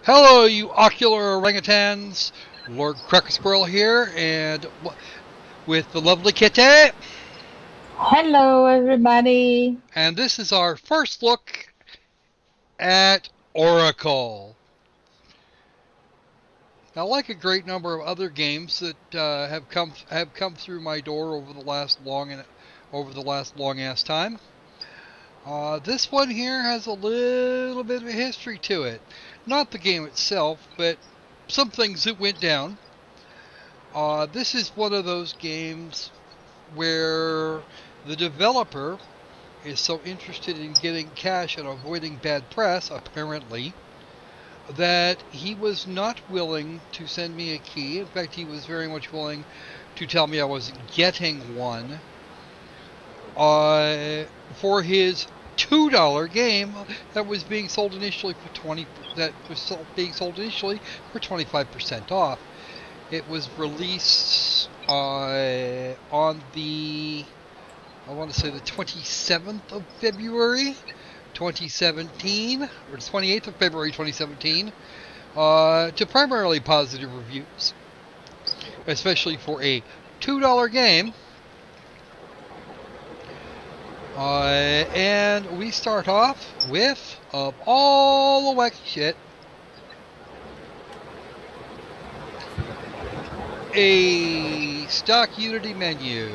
Hello, you ocular orangutans. Lord Cracker Squirrel here, and with the lovely Kitty. Hello, everybody. And this is our first look at Oracle. Now, like a great number of other games that have come through my door over the last long ass time, this one here has a little bit of a history to it. Not the game itself, but some things that went down. This is one of those games where the developer is so interested in getting cash and avoiding bad press, apparently, that he was not willing to send me a key. In fact, he was very much willing to tell me I was getting one for his $2 game that was being sold initially for 25% off. It was released on the, I want to say the 27th of February 2017, or the 28th of February 2017, to primarily positive reviews, especially for a $2 game. And we start off with, of all the wacky shit, a stock Unity menu.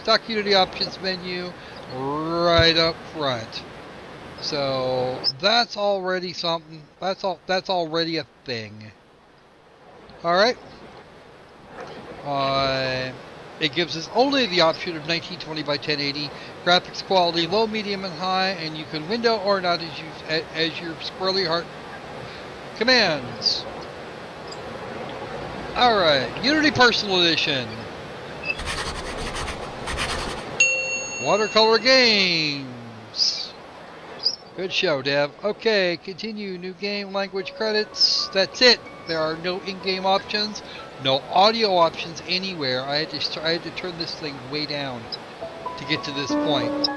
Stock Unity options menu right up front. So that's already something. That's already a thing. Alright. It gives us only the option of 1920 by 1080 graphics quality, low, medium, and high, and you can window or not as your squirrely heart commands. Alright, Unity Personal Edition. Watercolor Games. Good show, Dev. Okay, continue. New game, language credits. That's it. There are no in-game options, no audio options anywhere. I had to turn this thing way down to get to this point,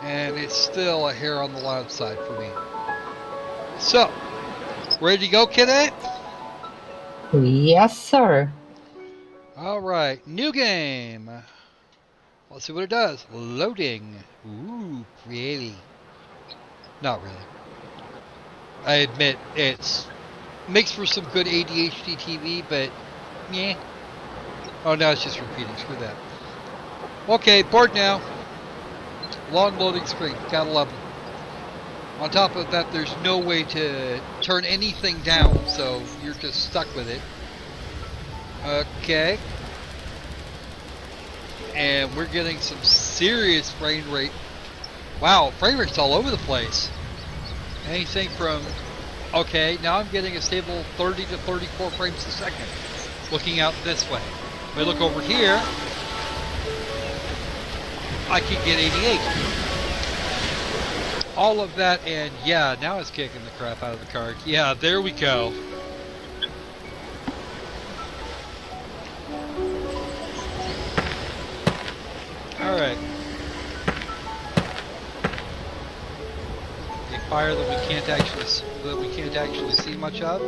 and it's still a hair on the loud side for me. So, ready to go, kiddo? Yes, sir. Alright, new game. Let's see what it does. Loading. Ooh, pretty. Not really. I admit it's makes for some good ADHD TV, but yeah. Oh, now it's just repeating. Screw that. Okay, board now. Long loading screen. Gotta love them. On top of that, there's no way to turn anything down, so you're just stuck with it. Okay. And we're getting some serious frame rate. Wow, frame rate's all over the place. Anything from, okay, now I'm getting a stable 30 to 34 frames a second. Looking out this way. If I look over here, I can get 88. All of that, and yeah, now it's kicking the crap out of the card. Yeah, there we go. Alright. A fire that we can't actually see much of,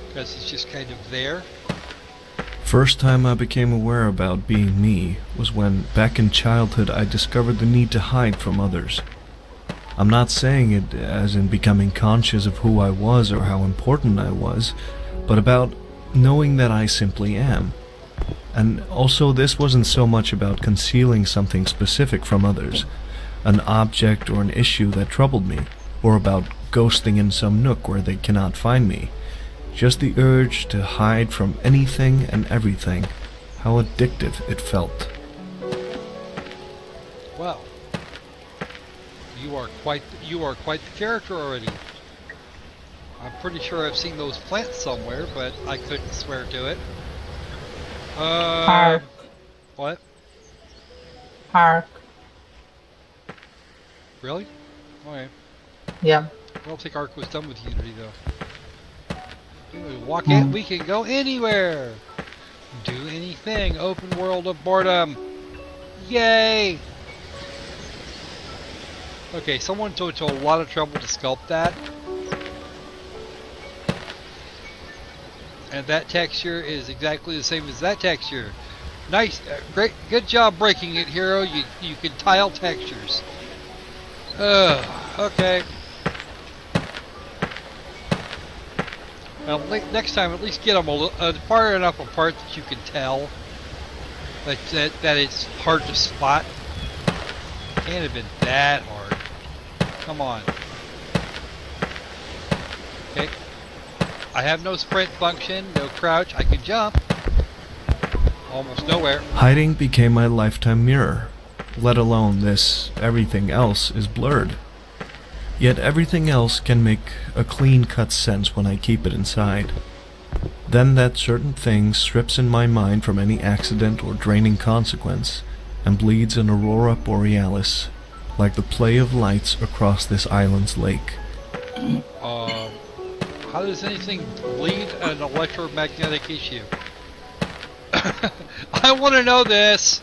because it's just kind of there. First time I became aware about being me was when, back in childhood, I discovered the need to hide from others. I'm not saying it as in becoming conscious of who I was or how important I was, but about knowing that I simply am. And also, this wasn't so much about concealing something specific from others, an object or an issue that troubled me, or about ghosting in some nook where they cannot find me. Just the urge to hide from anything and everything. How addictive it felt. Well, you are quite the character already. I'm pretty sure I've seen those plants somewhere, but I couldn't swear to it. Hark. What? Hark. Really? Okay. Yeah. I don't think Ark was done with Unity though. We can go anywhere. Do anything. Open world of boredom. Yay! Okay, someone took a lot of trouble to sculpt that. And that texture is exactly the same as that texture. Nice, great, good job breaking it, Hero. You can tile textures. Okay. Well, next time, at least get them far enough apart that you can tell that it's hard to spot. Can't have been that hard. Come on. Okay. I have no sprint function, no crouch. I can jump. Almost nowhere. Hiding became my lifetime mirror, let alone this everything else is blurred. Yet everything else can make a clean-cut sense when I keep it inside. Then that certain thing strips in my mind from any accident or draining consequence, and bleeds an aurora borealis, like the play of lights across this island's lake. How does anything bleed an electromagnetic issue? I want to know this!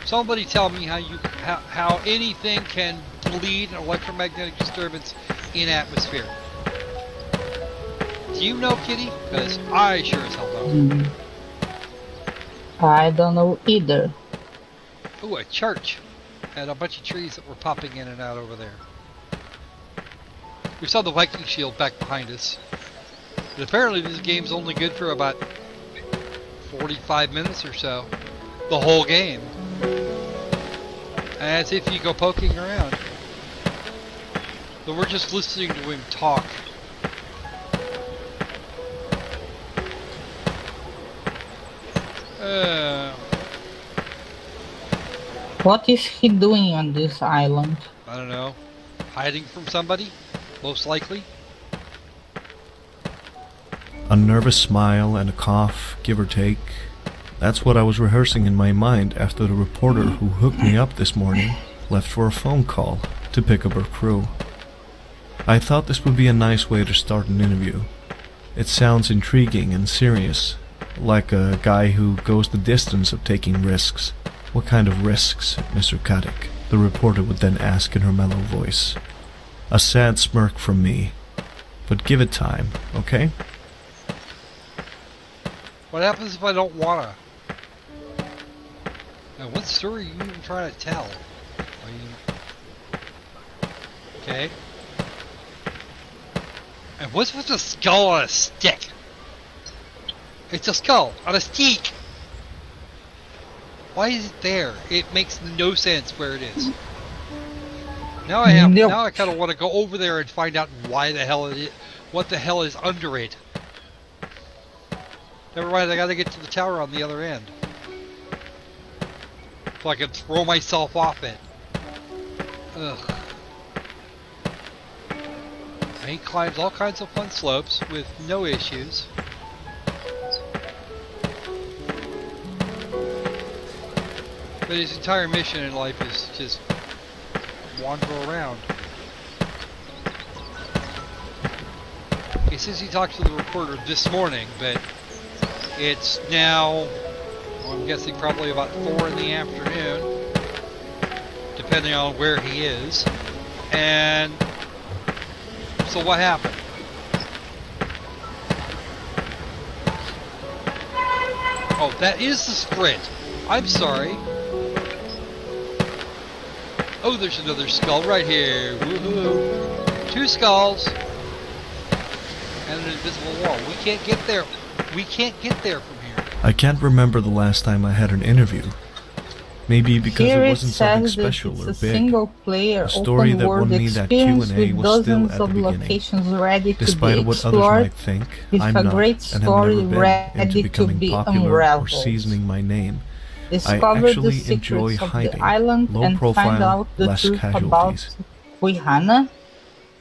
Somebody tell me how anything can bleed an electromagnetic disturbance in atmosphere. Do you know, Kitty? Because I sure as hell don't. I don't know either. Ooh, a church. And a bunch of trees that were popping in and out over there. We saw the Viking shield back behind us. But apparently this game's only good for about 45 minutes or so. The whole game. As if you go poking around. But we're just listening to him talk. What is he doing on this island? I don't know. Hiding from somebody? Most likely. A nervous smile and a cough, give or take. That's what I was rehearsing in my mind after the reporter who hooked me up this morning left for a phone call to pick up her crew. I thought this would be a nice way to start an interview. It sounds intriguing and serious, like a guy who goes the distance of taking risks. What kind of risks, Mr. Kadik? The reporter would then ask in her mellow voice. A sad smirk from me. But give it time, okay? What happens if I don't wanna? Now, what story are you even trying to tell? Okay. And what's with the skull on a stick? It's a skull on a stick! Why is it there? It makes no sense where it is. Now I have. Nope. Now I kind of want to go over there and find out why the hell it is. What the hell is under it? Never mind. I got to get to the tower on the other end, so I can throw myself off it. Ugh. And he climbs all kinds of fun slopes with no issues. But his entire mission in life is just wander around. He says he talked to the reporter this morning, but it's now, well, I'm guessing probably about 4 in the afternoon, depending on where he is. And so what happened? Oh, that is the sprint. I'm sorry. Oh, there's another skull right here. Woohoo! 2 skulls and an invisible wall. We can't get there. We can't get there from here. I can't remember the last time I had an interview. Maybe because Here it it wasn't something says that special or it's a big. single-player A story that open-world won me that experience Q&A with was still dozens at the of beginning. locations ready to Despite be what others explored, might think, with I'm a not, great and story have never been ready into to becoming be popular or unraveled. seasoning my name. I Discover the actually enjoy secrets of hiding, the island low and profile, find out the less truth casualties. about Quihana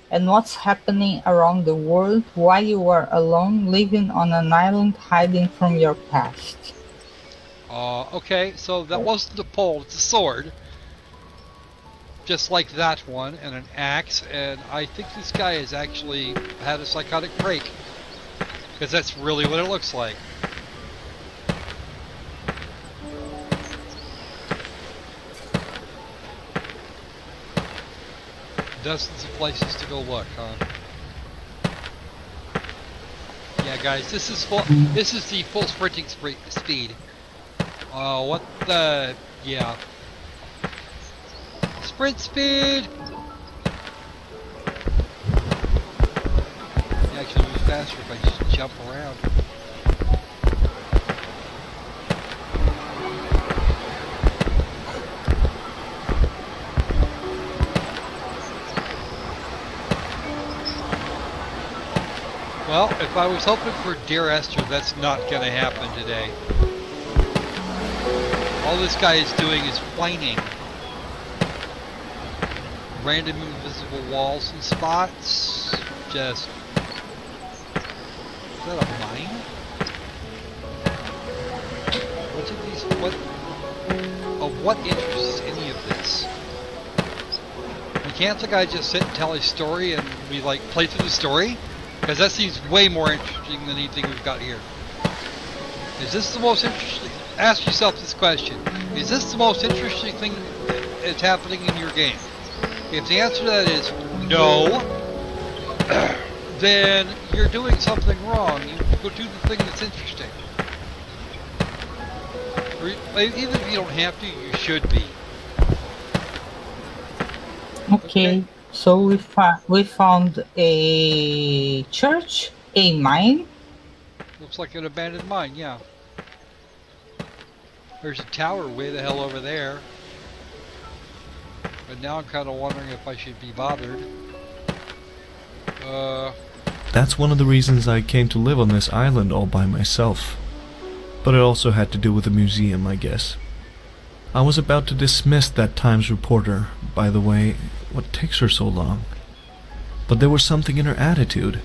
and what's happening around the world while you are alone living on an island hiding from your past. Okay, so that wasn't a pole, it's a sword. Just like that one, and an axe, and I think this guy has actually had a psychotic break. Because that's really what it looks like. Dozens of places to go look, huh? Yeah, guys, this is full. Mm. This is the full sprinting speed. What the? Yeah. Sprint speed. You actually move faster if I just jump around. Well, if I was hoping for Dear Esther, that's not going to happen today. All this guy is doing is whining. Random invisible walls and spots. Just... Is that a mine? Which of these... What... Of what interests any of this? Can't the guy just sit and tell his story and we like play through the story? Because that seems way more interesting than anything we've got here. Is this the most interesting? Ask yourself this question. Is this the most interesting thing that's happening in your game? If the answer to that is no, then you're doing something wrong. You go do the thing that's interesting. Or even if you don't have to, you should be. Okay, so we found a church, a mine. Looks like an abandoned mine, yeah. There's a tower way the hell over there. But now I'm kind of wondering if I should be bothered. That's one of the reasons I came to live on this island all by myself. But it also had to do with the museum, I guess. I was about to dismiss that Times reporter. By the way, what takes her so long? But there was something in her attitude.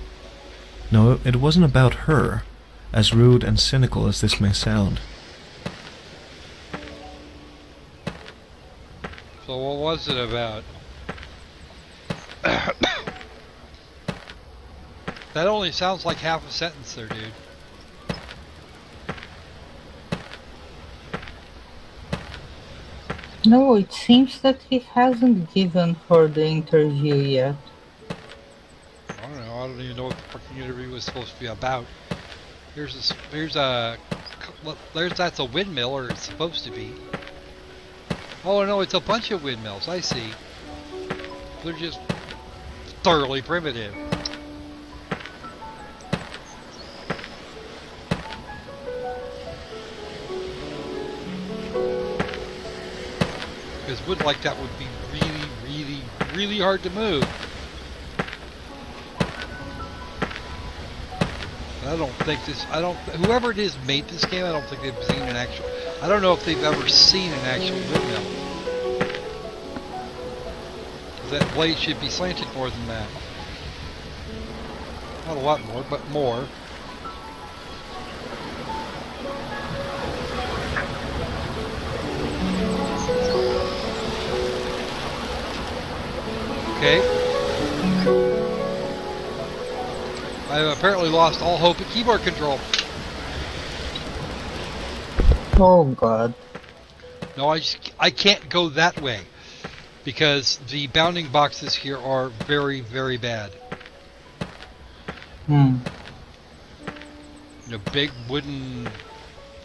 No, it wasn't about her, as rude and cynical as this may sound. So what was it about? That only sounds like half a sentence there, dude. No, it seems that he hasn't given her the interview yet. I don't know. I don't even know what the fucking interview was supposed to be about. That's a windmill, or it's supposed to be. Oh no, it's a bunch of windmills. I see. They're just thoroughly primitive. Because wood like that would be really, really, really hard to move. Whoever it is made this game, I don't think they've seen an actual, I don't know if they've ever seen an actual windmill. That blade should be slanted more than that. Not a lot more, but more. Okay. I've apparently lost all hope at keyboard control. Oh god. No, I can't go that way because the bounding boxes here are very, very bad. The big wooden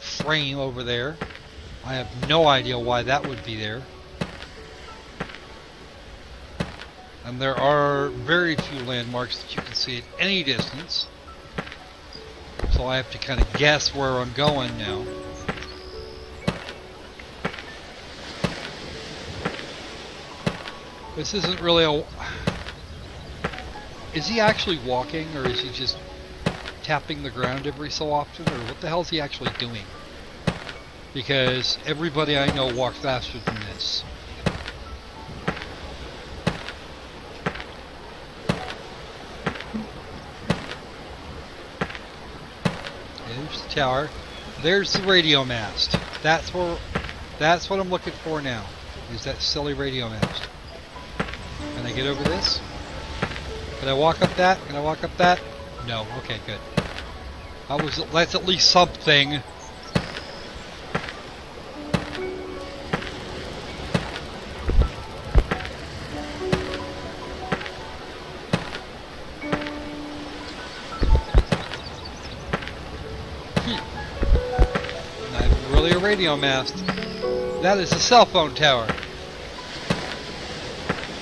frame over there. I have no idea why that would be there. And there are very few landmarks that you can see at any distance. So I have to kind of guess where I'm going now. This isn't really a... Is he actually walking, or is he just tapping the ground every so often, or what the hell is he actually doing? Because everybody I know walks faster than this. There's the tower. There's the radio mast. That's what I'm looking for now. Is that silly radio mast. Can I get over this? Can I walk up that? Can I walk up that? No. Okay, good. That's at least something. really a radio mast. That is a cell phone tower.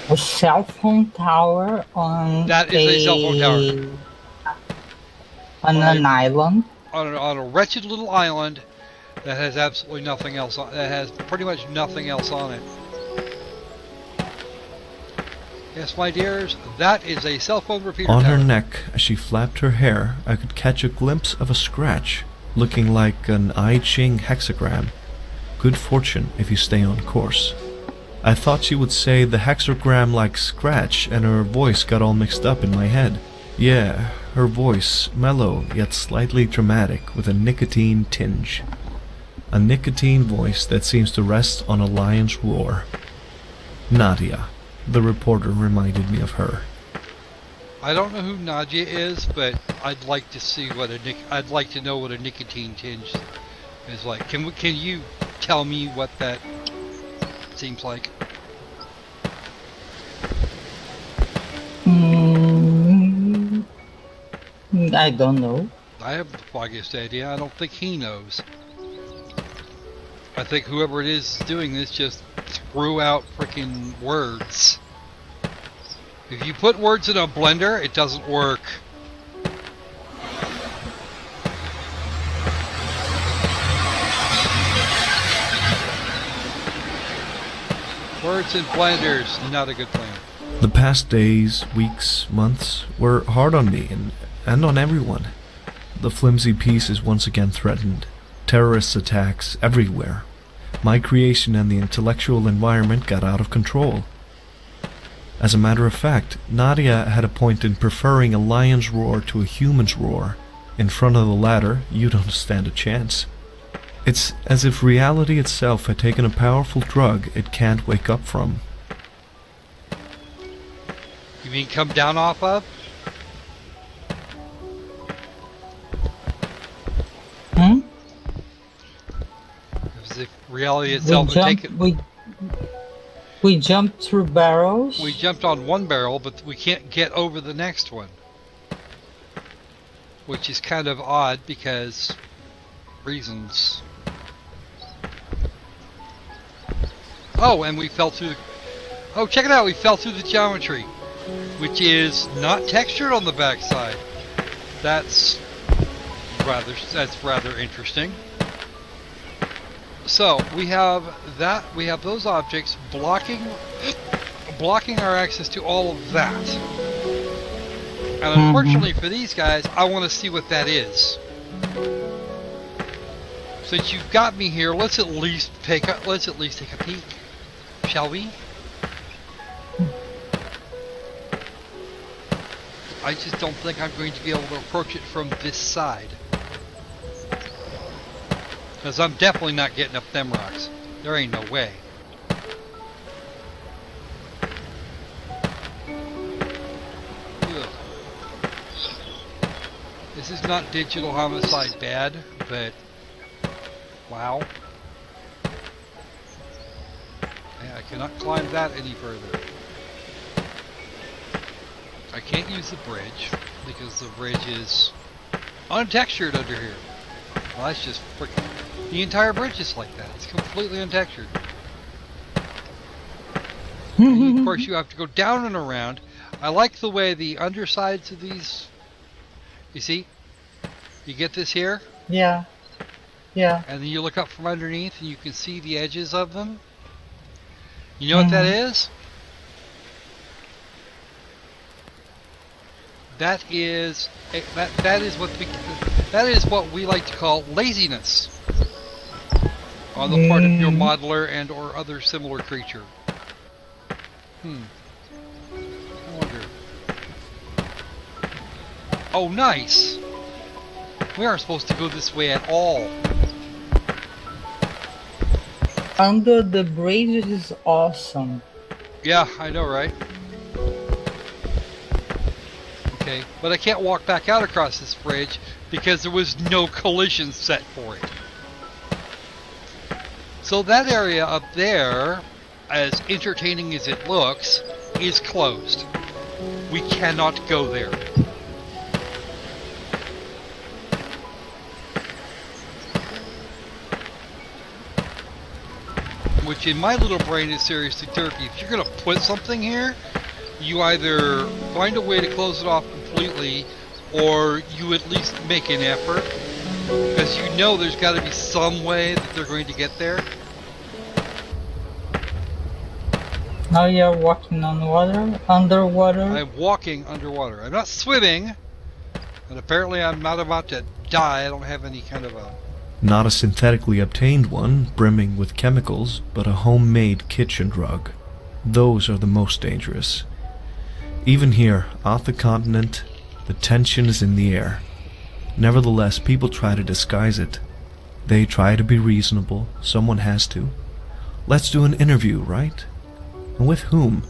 A cell phone tower on That is a cell phone tower. On an island. On a wretched little island that has absolutely nothing else on. That has pretty much nothing else on it. Yes, my dears, that is a cell phone repeater On tower. her neck, as she flapped her hair, I could catch a glimpse of a scratch, looking like an I Ching hexagram. Good fortune if you stay on course. I thought she would say the hexagram like scratch, and her voice got all mixed up in my head. Yeah, her voice, mellow yet slightly dramatic with a nicotine tinge. A nicotine voice that seems to rest on a lion's roar. Nadia, the reporter, reminded me of her. I don't know who Nadia is, but I'd like to see I'd like to know what a nicotine tinge is like. Can you tell me what that seems like? I don't know. I have the foggiest idea. I don't think he knows. I think whoever it is doing this just threw out freaking words. If you put words in a blender, it doesn't work. Words in blenders, not a good plan. The past days, weeks, months were hard on me and on everyone. The flimsy peace is once again threatened. Terrorist attacks everywhere. My creation and the intellectual environment got out of control. As a matter of fact, Nadia had a point in preferring a lion's roar to a human's roar. In front of the latter, you don't stand a chance. It's as if reality itself had taken a powerful drug it can't wake up from. You mean come down off of? As if reality itself had taken... We jumped through barrels. We jumped on one barrel, but we can't get over the next one. Which is kind of odd because... reasons. Oh, and we fell through... Oh, check it out! We fell through the geometry. Which is not textured on the backside. That's rather interesting. So we have those objects blocking our access to all of that. And unfortunately for these guys, I want to see what that is. Since you've got me here, let's at least take a peek, shall we? I just don't think I'm going to be able to approach it from this side. Because I'm definitely not getting up them rocks. There ain't no way. Ugh. This is not digital homicide bad, but... wow. Yeah, I cannot climb that any further. I can't use the bridge, because the bridge is untextured under here. Well, that's just freaking... the entire bridge is like that. It's completely untextured. And of course, you have to go down and around. I like the way the undersides of these... you see? You get this here? Yeah. Yeah. And then you look up from underneath and you can see the edges of them. You know what that is? That is what we like to call laziness on the part of your modeler and or other similar creature. I wonder. Oh, nice. We aren't supposed to go this way at all. Under the bridge is awesome. Yeah, I know, right? Okay, but I can't walk back out across this bridge because there was no collision set for it. So that area up there, as entertaining as it looks, is closed. We cannot go there. which in my little brain is seriously turkey. If you're going to put something here, you either find a way to close it off completely, or you at least make an effort, because you know there's got to be some way that they're going to get there. Now you're walking on water, underwater. I'm walking underwater. I'm not swimming, and apparently I'm not about to die. I don't have any kind of a... Not a synthetically obtained one, brimming with chemicals, but a homemade kitchen drug. Those are the most dangerous. Even here, off the continent, the tension is in the air. Nevertheless, people try to disguise it. They try to be reasonable. Someone has to. Let's do an interview, right? And with whom?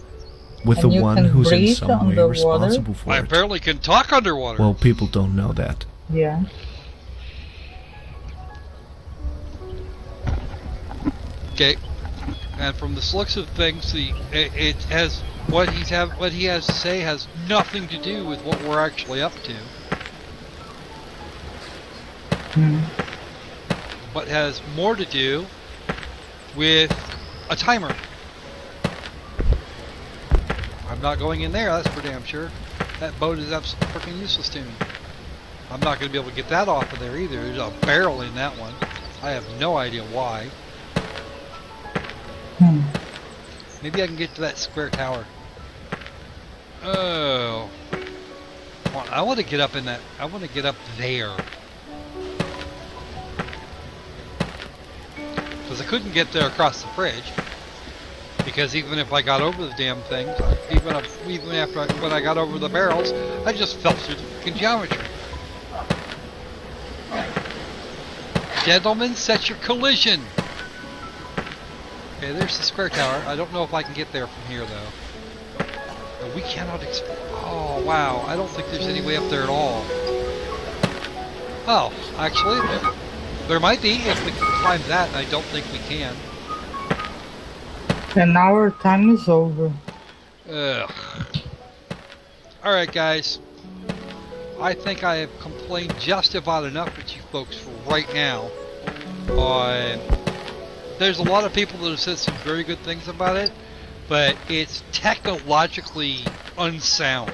With And the you one can who's in breathe some way underwater? responsible for I it. apparently can talk underwater. Well, people don't know that. Yeah. Okay, and from the looks of things, it has what he has to say has nothing to do with what we're actually up to, but has more to do with a timer. I'm not going in there, that's for damn sure. That boat is absolutely freaking useless to me. I'm not going to be able to get that off of there either. There's a barrel in that one. I have no idea why. Maybe I can get to that square tower. Oh. Well, I want to get up in that. I want to get up there. Because I couldn't get there across the bridge. Because even if I got over the damn thing, even after when I got over the barrels, I just fell through the freaking geometry. Gentlemen, set your collision. Okay, there's the square tower. I don't know if I can get there from here, though. No, we cannot explore. Oh, wow. I don't think there's any way up there at all. Oh, actually, there might be if we can climb that, and I don't think we can. And our time is over. Ugh. Alright, guys. I think I have complained just about enough with you folks for right now. There's a lot of people that have said some very good things about it, but it's technologically unsound.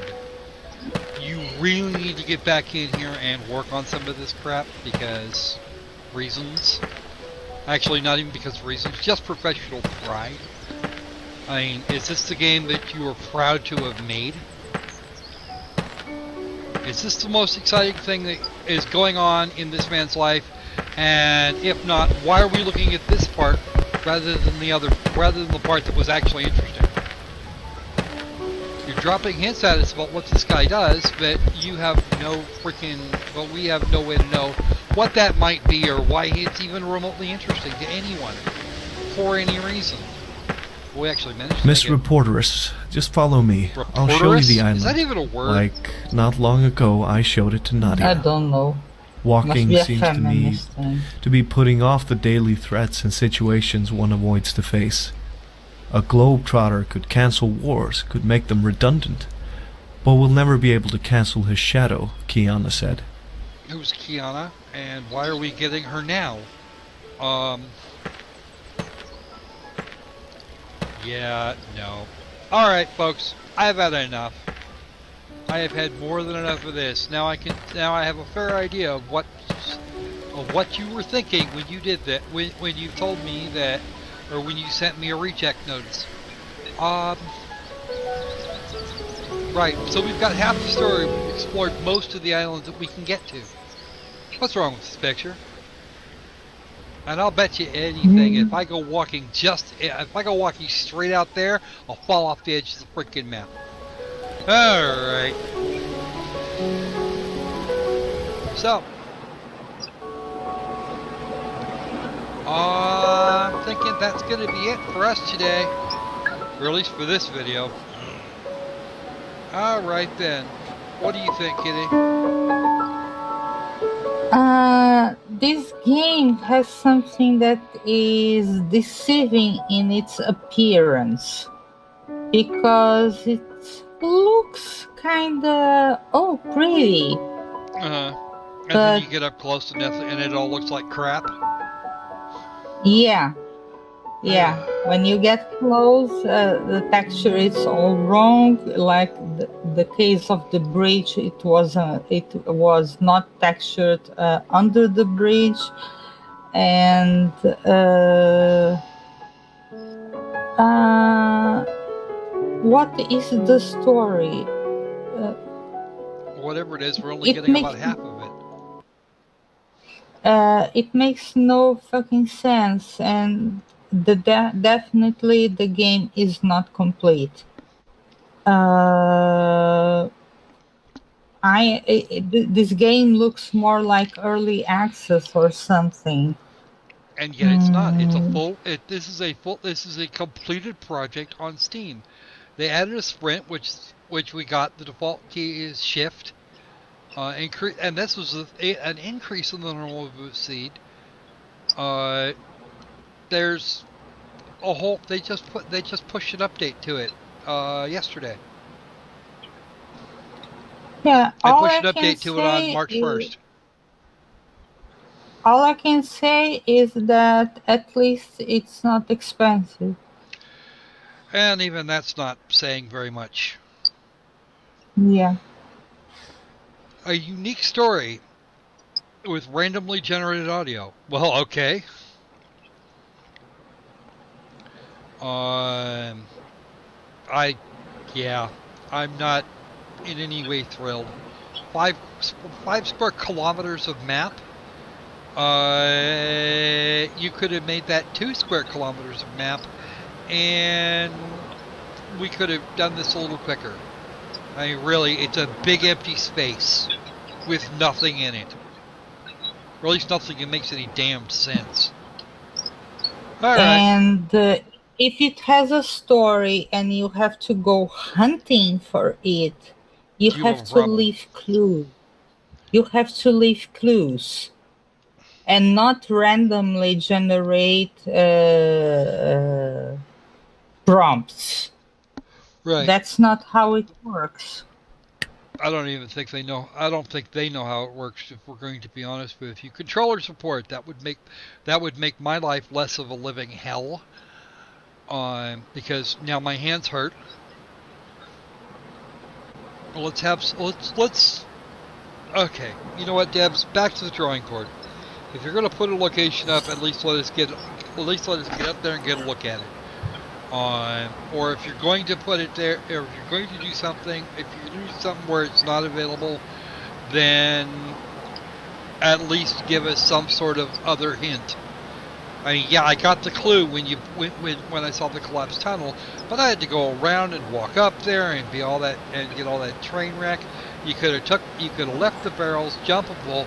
You really need to get back in here and work on some of this crap because reasons. Actually, not even because of reasons, just professional pride. I mean, is this the game that you are proud to have made? Is this the most exciting thing that is going on in this man's life? And if not, why are we looking at this part rather than the part that was actually interesting? You're dropping hints at us about what this guy does, but you have no freaking, well, we have no way to know what that might be or why it's even remotely interesting to anyone for any reason. We actually managed to Miss make it. Reporteress, just follow me. I'll show you the island. Is that even a word? Like, not long ago, I showed it to Nadia. I don't know. Must Walking be a seems to me feminist thing. to be putting off the daily threats and situations one avoids to face. A globetrotter could cancel wars, could make them redundant, but will never be able to cancel his shadow, Kiana said. Who's Kiana? And why are we getting her now? Yeah, no. Alright, folks, I've had enough. I have had more than enough of this. Now I have a fair idea of what you were thinking when you did that, when you told me that, or when you sent me a recheck notice. Right, so we've got half the story. We've explored most of the islands that we can get to. What's wrong with this picture? And I'll bet you anything, if I go walking straight out there, I'll fall off the edge of the freaking map. Alright. So. I'm thinking that's going to be it for us today. Or at least for this video. Alright then. What do you think, Kitty? This game has something that is deceiving in its appearance because it looks kinda pretty. And then you get up close enough and it all looks like crap. Yeah, Yeah, when you get close, the texture is all wrong. Like the case of the bridge, it was not textured under the bridge, and uh, what is the story? Uh, Whatever it is, we're only it getting makes about half of it. it makes no fucking sense, and definitely the game is not complete. Uh, this game looks more like early access or something. And yet it's not. It's a Mm, full. This is a completed project on Steam. They added a sprint, which we got. The default key is shift. And this was an increase in the normal move speed. Uh, there's a whole. They just pushed an update to it. Yesterday. yeah, They pushed an update to it on March 1st. all I can say is that at least it's not expensive. And even that's not saying very much. Yeah. A unique story with randomly generated audio. Well, okay. Um, I, yeah, I'm not in any way thrilled. Five, 5 square kilometers of map. You could have made that 2 square kilometers of map, and we could have done this a little quicker. I mean, really, it's a big empty space with nothing in it. Or at least nothing that makes any damned sense. All right, And if it has a story and you have to go hunting for it, you you have have a to problem. leave clues. You have to leave clues and not randomly generate prompts. Right. That's not how it works. I don't even think they know. I don't think they know how it works. If we're going to be honest with you, controller support that would make my life less of a living hell. Because now my hands hurt. Let's. Okay, you know what, Debs? Back to the drawing board. If you're going to put a location up, at least let us get up there and get a look at it. Or if you're going to put it there, or if you're going to do something, if you're going to do something where it's not available, then at least give us some sort of other hint. I mean, yeah, I got the clue when I saw the collapsed tunnel, but I had to go around and walk up there and be all that and get all that train wreck. You could have left the barrels jumpable,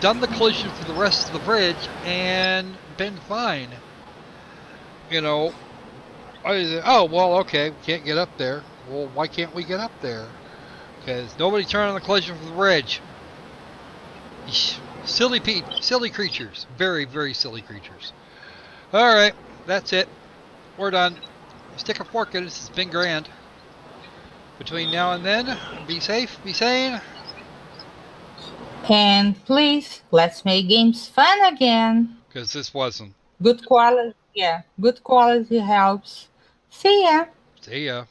done the collision for the rest of the bridge, and been fine. You know, oh well, okay, we can't get up there. Well, why can't we get up there? Because nobody turned on the collision for the bridge. Silly creatures, very very silly creatures. All right, that's it. We're done. Stick a fork in it. It's been grand. Between now and then, be safe, be sane. And please, let's make games fun again. Because this wasn't. Good quality, yeah, good quality helps. See ya. See ya.